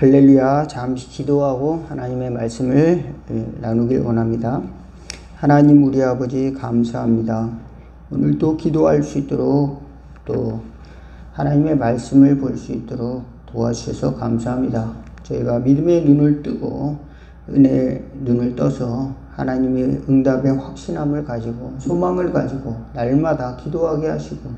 할렐루야. 잠시 기도하고 하나님의 말씀을 나누길 원합니다. 하나님 우리 아버지 감사합니다. 오늘도 기도할 수 있도록 또 하나님의 말씀을 볼 수 있도록 도와주셔서 감사합니다. 저희가 믿음의 눈을 뜨고 은혜의 눈을 떠서 하나님의 응답의 확신함을 가지고 소망을 가지고 날마다 기도하게 하시고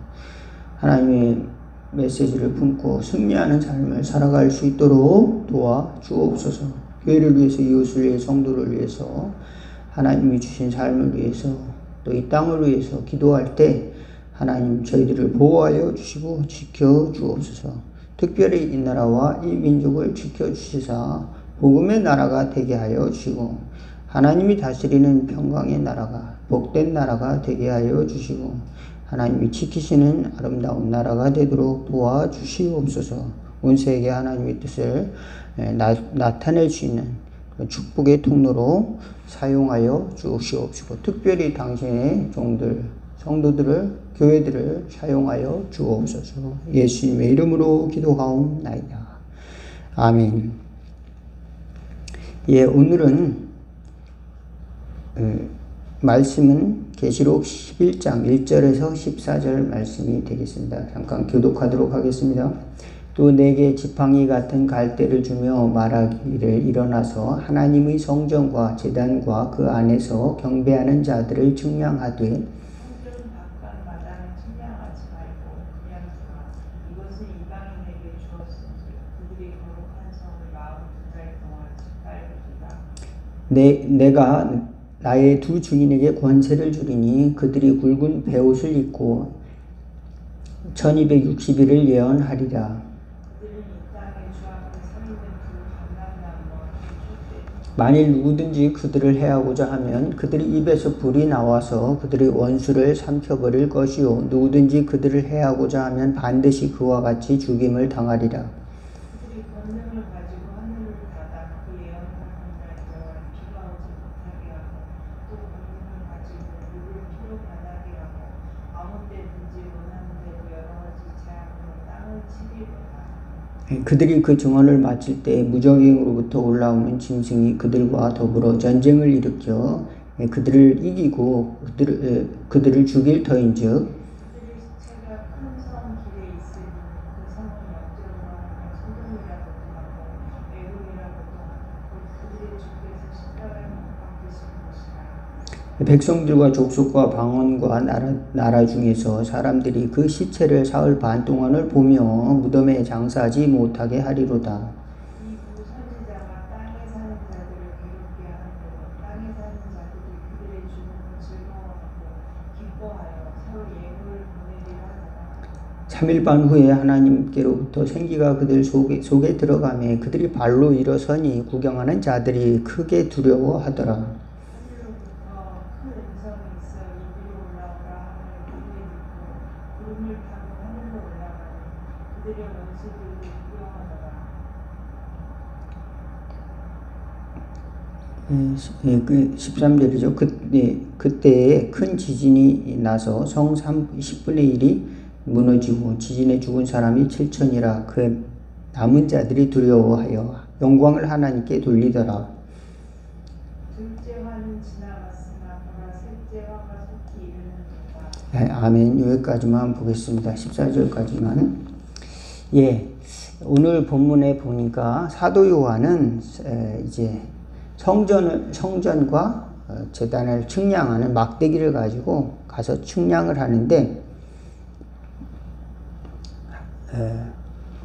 하나님의 메시지를 품고 승리하는 삶을 살아갈 수 있도록 도와주옵소서. 교회를 위해서, 이웃을 위해서, 성도를 위해서, 하나님이 주신 삶을 위해서, 또 이 땅을 위해서 기도할 때 하나님 저희들을 보호하여 주시고 지켜주옵소서. 특별히 이 나라와 이 민족을 지켜주시사 복음의 나라가 되게 하여 주시고 하나님이 다스리는 평강의 나라가, 복된 나라가 되게 하여 주시고 하나님이 지키시는 아름다운 나라가 되도록 도와주시옵소서. 온 세계 하나님의 뜻을 나타낼 수 있는 축복의 통로로 사용하여 주시옵시고 특별히 당신의 종들, 성도들을, 교회들을 사용하여 주옵소서. 예수님의 이름으로 기도하옵나이다. 아멘. 예, 오늘은 말씀은 계시록 11장 1절에서 14절 말씀이 되겠습니다. 잠깐 교독하도록 하겠습니다. 또 내게 지팡이 같은 갈대를 주며 말하기를 일어나서 하나님의 성전과 제단과 그 안에서 경배하는 자들을 측량하되 내가 나의 두 증인에게 권세를 주리니 그들이 굵은 베옷을 입고 1260일을 예언하리라. 만일 누구든지 그들을 해하고자 하면 그들의 입에서 불이 나와서 그들의 원수를 삼켜버릴 것이요 누구든지 그들을 해하고자 하면 반드시 그와 같이 죽임을 당하리라. 그들이 그 증언을 마칠 때 무적행으로부터 올라오는 짐승이 그들과 더불어 전쟁을 일으켜 그들을 이기고 그들을 죽일 터인즉 백성들과 족속과 방언과 나라 중에서 사람들이 그 시체를 사흘 반 동안을 보며 무덤에 장사하지 못하게 하리로다. 삼일 반 후에 하나님께로부터 생기가 그들 속에 들어가매 그들이 발로 일어서니 구경하는 자들이 크게 두려워하더라. 그 13절이죠. 그때에 큰 지진이 나서 성 10분의 1이 무너지고 지진에 죽은 사람이 7천이라 그 남은 자들이 두려워하여 영광을 하나님께 돌리더라. 아멘. 여기까지만 보겠습니다. 14절까지만. 예, 오늘 본문에 보니까 사도 요한은 이제 성전과 제단을 측량하는 막대기를 가지고 가서 측량을 하는데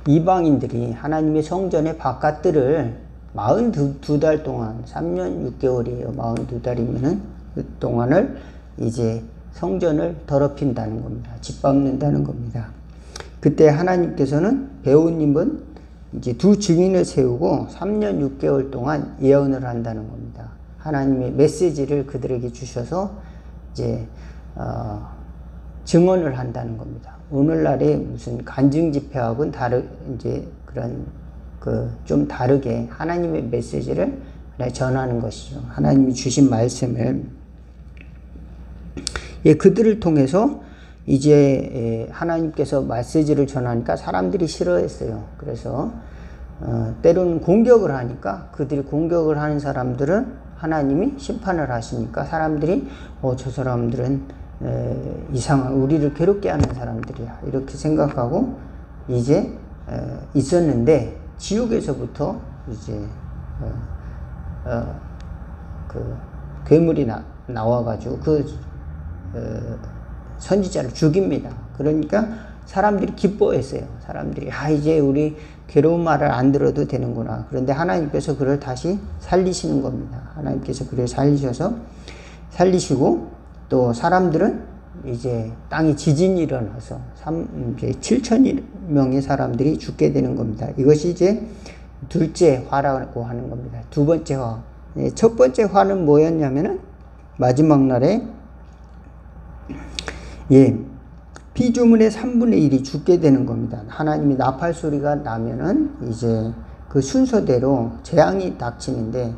이방인들이 하나님의 성전의 바깥들을 42달 동안 3년 6개월이에요. 42달이면은 그 동안을 이제 성전을 더럽힌다는 겁니다. 짓밟는다는 겁니다. 그때 하나님께서는 배우님은 이제 두 증인을 세우고 3년 6개월 동안 예언을 한다는 겁니다. 하나님의 메시지를 그들에게 주셔서 이제 증언을 한다는 겁니다. 오늘날의 무슨 간증 집회하고는 이제 그런 좀 다르게 하나님의 메시지를 전하는 것이죠. 하나님이 주신 말씀을 그들을 통해서 이제 하나님께서 메시지를 전하니까 사람들이 싫어했어요. 그래서 때로는 공격을 하니까 그들이 공격을 하는 사람들은 하나님이 심판을 하시니까 사람들이 저 사람들은 이상한 우리를 괴롭게 하는 사람들이야 이렇게 생각하고 이제 있었는데 지옥에서부터 이제 그 괴물이 나와가지고 그 선지자를 죽입니다. 그러니까 사람들이 기뻐했어요. 사람들이 이제 우리 괴로운 말을 안 들어도 되는구나. 그런데 하나님께서 그를 다시 살리시는 겁니다. 하나님께서 그를 살리시고 또 사람들은 이제 땅에 지진이 일어나서 이제 7,000명의 사람들이 죽게 되는 겁니다. 이것이 이제 둘째 화라고 하는 겁니다. 두 번째 화. 첫 번째 화는 뭐였냐면은 마지막 날에 피조물의 3분의 1이 죽게 되는 겁니다. 하나님이 나팔 소리가 나면은 이제 그 순서대로 재앙이 닥치는데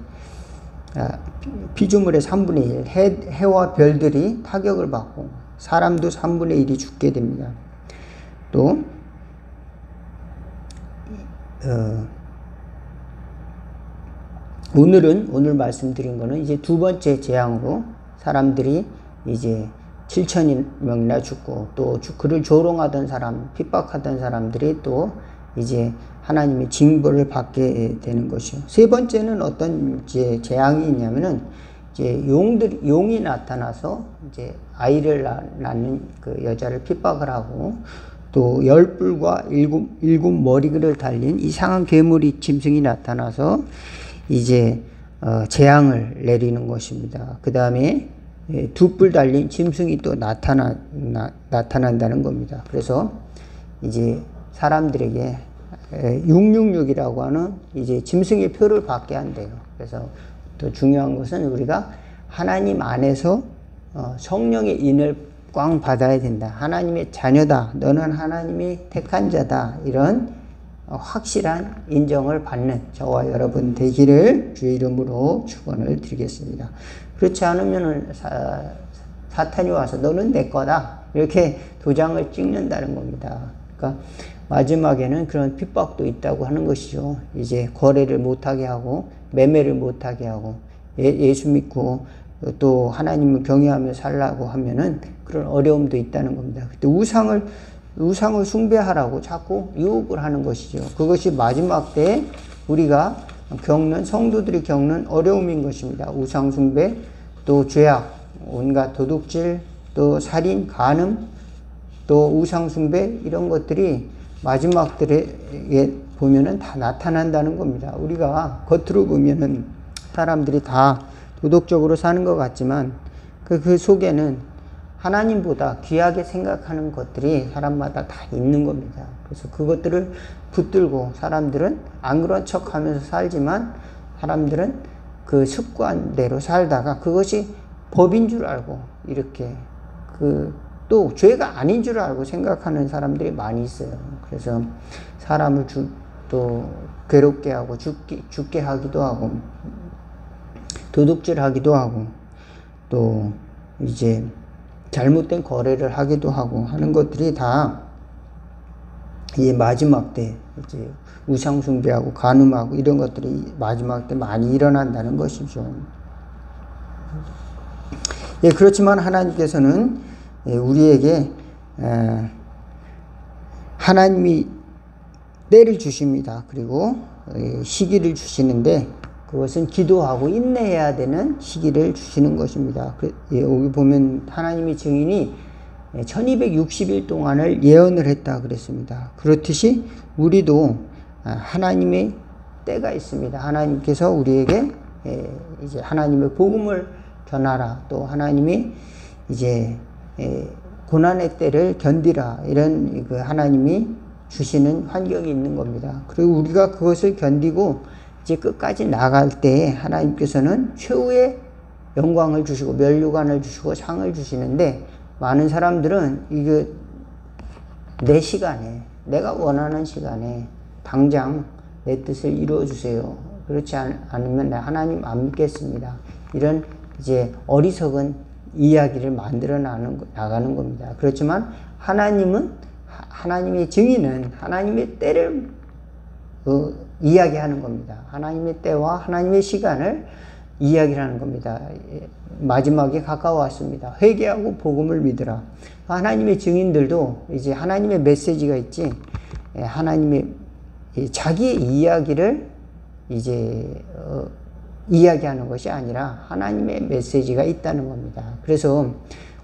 피조물의 3분의 1, 해와 별들이 타격을 받고 사람도 3분의 1이 죽게 됩니다. 또 오늘 말씀드린 거는 이제 두 번째 재앙으로 사람들이 이제 7,000명이나 죽고 또 그를 조롱하던 사람, 핍박하던 사람들이 또 이제 하나님의 징벌을 받게 되는 것이요. 세 번째는 어떤 이제 재앙이 있냐면은 이제 용이 나타나서 이제 아이를 낳는 그 여자를 핍박을 하고 또 열뿔과 일곱 머리를 달린 이상한 괴물이 짐승이 나타나서 이제 재앙을 내리는 것입니다. 그 다음에 두 뿔 달린 짐승이 또 나타난다는 겁니다. 그래서 이제 사람들에게 666이라고 하는 이제 짐승의 표를 받게 한대요. 그래서 또 중요한 것은 우리가 하나님 안에서 성령의 인을 꽝 받아야 된다. 하나님의 자녀다. 너는 하나님이 택한 자다. 이런 확실한 인정을 받는 저와 여러분 되기를 주의 이름으로 축원을 드리겠습니다. 그렇지 않으면은 사탄이 와서 너는 내 거다 이렇게 도장을 찍는다는 겁니다. 그러니까 마지막에는 그런 핍박도 있다고 하는 것이죠. 이제 거래를 못하게 하고 매매를 못하게 하고 예수 믿고 또 하나님을 경외하며 살라고 하면은 그런 어려움도 있다는 겁니다. 그때 우상을 숭배하라고 자꾸 유혹을 하는 것이죠. 그것이 마지막 때에 우리가 성도들이 겪는 어려움인 것입니다. 우상 숭배, 또 죄악, 온갖 도둑질, 또 살인, 간음, 또 우상 숭배 이런 것들이 마지막 때에 보면은 다 나타난다는 겁니다. 우리가 겉으로 보면은 사람들이 다 도덕적으로 사는 것 같지만 그 속에는 하나님보다 귀하게 생각하는 것들이 사람마다 다 있는 겁니다. 그래서 그것들을 붙들고 사람들은 안 그런 척 하면서 살지만 사람들은 그 습관대로 살다가 그것이 법인 줄 알고 이렇게 또 죄가 아닌 줄 알고 생각하는 사람들이 많이 있어요. 그래서 사람을 또 괴롭게 하고 죽게 하기도 하고 도둑질 하기도 하고 또 이제 잘못된 거래를 하기도 하고 하는 것들이 다 이 마지막 때 이제 우상 숭배하고 간음하고 이런 것들이 마지막 때 많이 일어난다는 것이죠. 그렇지만 하나님께서는 우리에게 하나님이 때를 주십니다. 그리고 시기를 주시는데 그것은 기도하고 인내해야 되는 시기를 주시는 것입니다. 여기 보면 하나님의 증인이 1260일 동안을 예언을 했다 그랬습니다. 그렇듯이 우리도 하나님의 때가 있습니다. 하나님께서 우리에게 이제 하나님의 복음을 전하라. 또 하나님이 이제 고난의 때를 견디라. 이런 그 하나님이 주시는 환경이 있는 겁니다. 그리고 우리가 그것을 견디고 이제 끝까지 나갈 때 하나님께서는 최후의 영광을 주시고 면류관을 주시고 상을 주시는데 많은 사람들은 이게 내 시간에 내가 원하는 시간에 당장 내 뜻을 이루어 주세요. 그렇지 않으면 하나님 안 믿겠습니다. 이런 이제 어리석은 이야기를 만들어 나가는 겁니다. 그렇지만 하나님의 증인은 하나님의 때를 이야기하는 겁니다. 하나님의 때와 하나님의 시간을 이야기를 하는 겁니다. 마지막에 가까워왔습니다. 회개하고 복음을 믿으라. 하나님의 증인들도 이제 하나님의 메시지가 있지, 하나님의 자기의 이야기를 이제 이야기하는 것이 아니라 하나님의 메시지가 있다는 겁니다. 그래서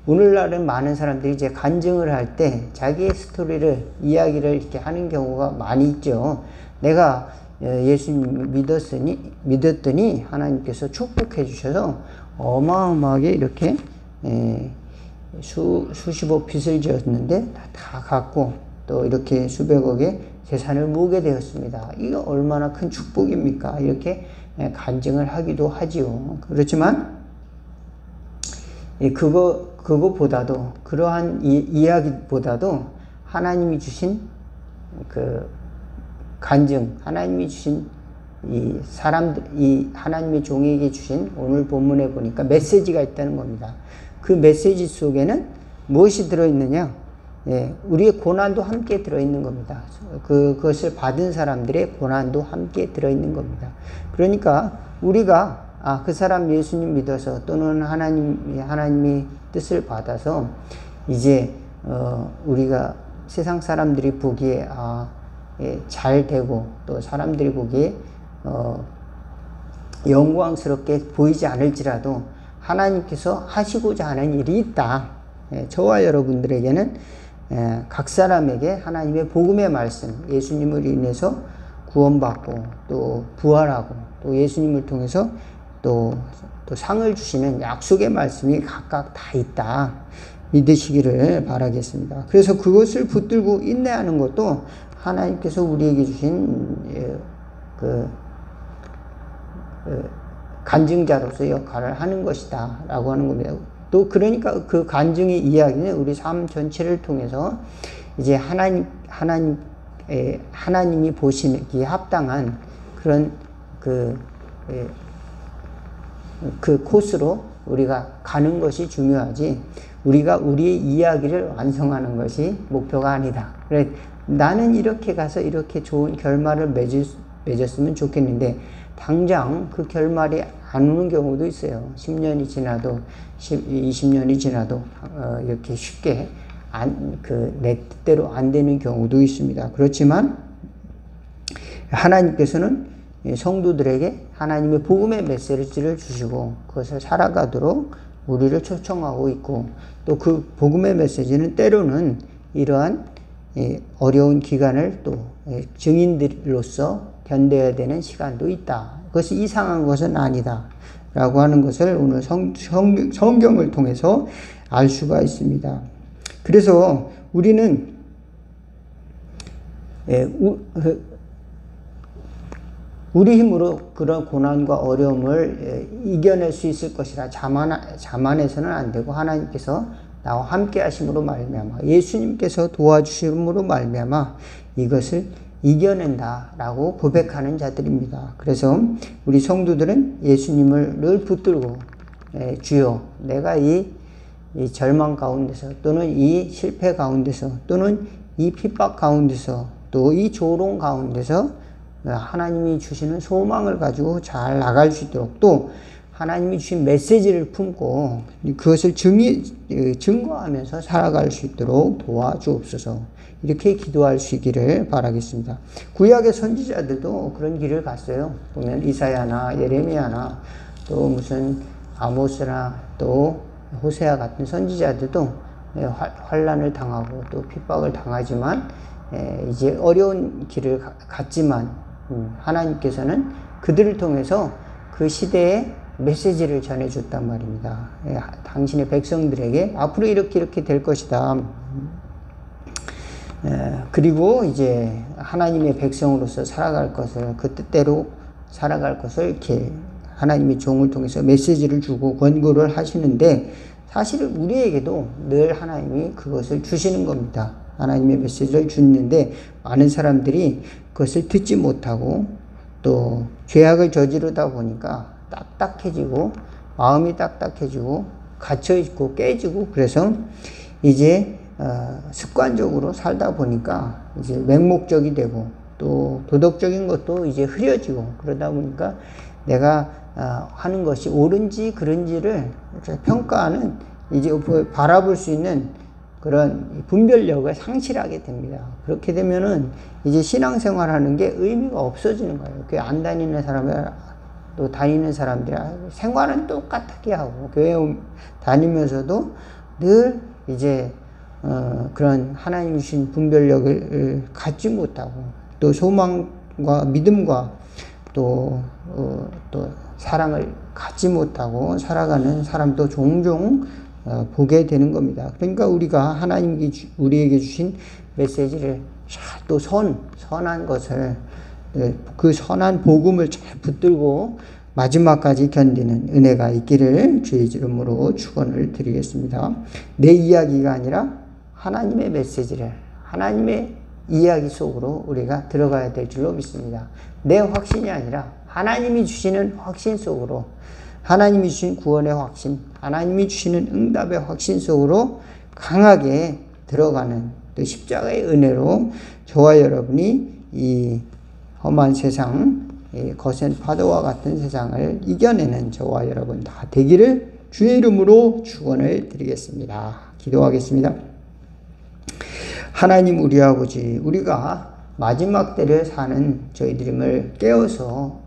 오늘날은 많은 사람들이 이제 간증을 할 때 자기의 스토리를 이야기를 이렇게 하는 경우가 많이 있죠. 내가 예수님 믿었더니 하나님께서 축복해 주셔서 어마어마하게 이렇게 수십억 빚을 지었는데 다 갚고 또 이렇게 수백억의 재산을 모으게 되었습니다. 이거 얼마나 큰 축복입니까? 이렇게 간증을 하기도 하지요. 그렇지만 그거보다도 그러한 이야기보다도 하나님이 주신 그 간증, 하나님이 주신 이 하나님의 종에게 주신 오늘 본문에 보니까 메시지가 있다는 겁니다. 그 메시지 속에는 무엇이 들어있느냐? 우리의 고난도 함께 들어있는 겁니다. 그것을 받은 사람들의 고난도 함께 들어있는 겁니다. 그러니까 우리가 그 사람 예수님 믿어서 또는 하나님의 뜻을 받아서 이제 우리가 세상 사람들이 보기에 잘 되고 또 사람들이 보기에 영광스럽게 보이지 않을지라도 하나님께서 하시고자 하는 일이 있다. 저와 여러분들에게는 각 사람에게 하나님의 복음의 말씀, 예수님을 인해서 구원받고 또 부활하고 또 예수님을 통해서 또 상을 주시는 약속의 말씀이 각각 다 있다. 믿으시기를 바라겠습니다. 그래서 그것을 붙들고 인내하는 것도 하나님께서 우리에게 주신 간증자로서 역할을 하는 것이다 라고 하는 겁니다. 또 그러니까 그 간증의 이야기는 우리 삶 전체를 통해서 이제 하나님이 보시기에 합당한 그런 그 코스로 우리가 가는 것이 중요하지, 우리가 우리의 이야기를 완성하는 것이 목표가 아니다. 그래, 나는 이렇게 가서 이렇게 좋은 결말을 맺었으면 좋겠는데 당장 그 결말이 안 오는 경우도 있어요. 10년이 지나도 20년이 지나도 이렇게 쉽게 내 뜻대로 안 되는 경우도 있습니다. 그렇지만 하나님께서는 성도들에게 하나님의 복음의 메시지를 주시고 그것을 살아가도록 우리를 초청하고 있고, 또 그 복음의 메시지는 때로는 이러한 어려운 기간을 또 증인들로서 견뎌야 되는 시간도 있다. 그것이 이상한 것은 아니다 라고 하는 것을 오늘 성경을 통해서 알 수가 있습니다. 그래서 우리는 우리 힘으로 그런 고난과 어려움을 이겨낼 수 있을 것이라 자만해서는 안 되고, 하나님께서 나와 함께 하심으로 말미암아, 예수님께서 도와주심으로 말미암아 이것을 이겨낸다라고 고백하는 자들입니다. 그래서 우리 성도들은 예수님을 늘 붙들고 주여, 내가 이 절망 가운데서 또는 이 실패 가운데서 또는 이 핍박 가운데서 또 이 조롱 가운데서 하나님이 주시는 소망을 가지고 잘 나갈 수 있도록, 또 하나님이 주신 메시지를 품고 그것을 증거하면서 살아갈 수 있도록 도와주옵소서. 이렇게 기도할 수 있기를 바라겠습니다. 구약의 선지자들도 그런 길을 갔어요. 보면 이사야나 예레미야나 또 무슨 아모스나 또 호세아 같은 선지자들도 환난을 당하고 또 핍박을 당하지만 이제 어려운 길을 갔지만 하나님께서는 그들을 통해서 그 시대에 메시지를 전해줬단 말입니다. 당신의 백성들에게 앞으로 이렇게 될 것이다. 그리고 이제 하나님의 백성으로서 살아갈 것을, 그 뜻대로 살아갈 것을 이렇게 하나님의 종을 통해서 메시지를 주고 권고를 하시는데, 사실 우리에게도 늘 하나님이 그것을 주시는 겁니다. 하나님의 메시지를 주는데 많은 사람들이 그것을 듣지 못하고 또 죄악을 저지르다 보니까 딱딱해지고 마음이 딱딱해지고 갇혀있고 깨지고, 그래서 이제 습관적으로 살다 보니까 이제 맹목적이 되고 또 도덕적인 것도 이제 흐려지고 그러다 보니까 내가 하는 것이 옳은지 그른지를 평가하는 이제 바라볼 수 있는 그런 분별력을 상실하게 됩니다. 그렇게 되면은 이제 신앙생활 하는 게 의미가 없어지는 거예요. 교회 안 다니는 사람들, 또 다니는 사람들이 생활은 똑같게 하고, 교회 다니면서도 늘 이제, 그런 하나님 주신 분별력을 갖지 못하고, 또 소망과 믿음과 또 사랑을 갖지 못하고 살아가는 사람도 종종 보게 되는 겁니다. 그러니까 우리가 하나님이 우리에게 주신 메시지를 또 선한 것을, 그 선한 복음을 잘 붙들고 마지막까지 견디는 은혜가 있기를 주의 이름으로 축원을 드리겠습니다. 내 이야기가 아니라 하나님의 메시지를, 하나님의 이야기 속으로 우리가 들어가야 될 줄로 믿습니다. 내 확신이 아니라 하나님이 주시는 확신 속으로, 하나님이 주신 구원의 확신, 하나님이 주시는 응답의 확신 속으로 강하게 들어가는 또 십자가의 은혜로 저와 여러분이 이 험한 세상, 이 거센 파도와 같은 세상을 이겨내는 저와 여러분 다 되기를 주의 이름으로 축원을 드리겠습니다. 기도하겠습니다. 하나님 우리 아버지, 우리가 마지막 때를 사는 저희들임을 깨어서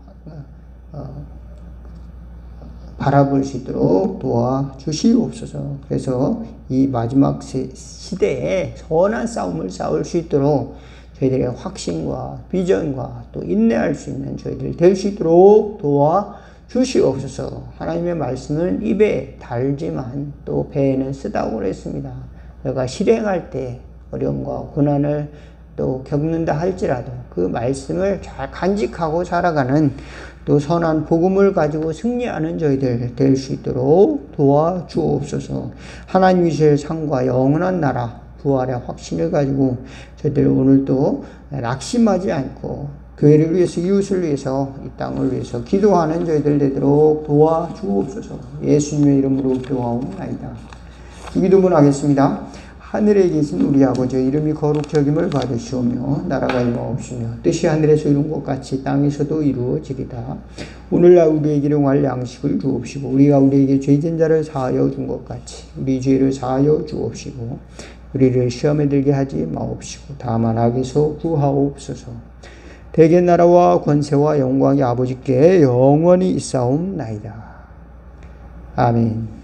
바라볼 수 있도록 도와주시옵소서. 그래서 이 마지막 시대에 선한 싸움을 싸울 수 있도록 저희들의 확신과 비전과 또 인내할 수 있는 저희들 될 수 있도록 도와주시옵소서. 하나님의 말씀은 입에 달지만 또 배에는 쓰다고 그랬습니다. 내가 실행할 때 어려움과 고난을 또 겪는다 할지라도 그 말씀을 잘 간직하고 살아가는 또 선한 복음을 가지고 승리하는 저희들 될 수 있도록 도와주옵소서. 하나님이 주실 상과 영원한 나라 부활의 확신을 가지고 저희들 오늘도 낙심하지 않고 교회를 위해서, 이웃을 위해서, 이 땅을 위해서 기도하는 저희들 되도록 도와주옵소서. 예수님의 이름으로 기도하옵나이다. 기도문 하겠습니다. 하늘에 계신 우리 아버지, 이름이 거룩히 여김을 받으시오며 나라가 임하옵시며 뜻이 하늘에서 이룬 것 같이 땅에서도 이루어지리다. 오늘날 우리에게 일용할 양식을 주옵시고 우리가 우리에게 죄진 자를 사하여 준 것 같이 우리 죄를 사하여 주옵시고 우리를 시험에 들게 하지 마옵시고 다만 악에서 구하옵소서. 대개 나라와 권세와 영광이 아버지께 영원히 있사옵나이다. 아멘.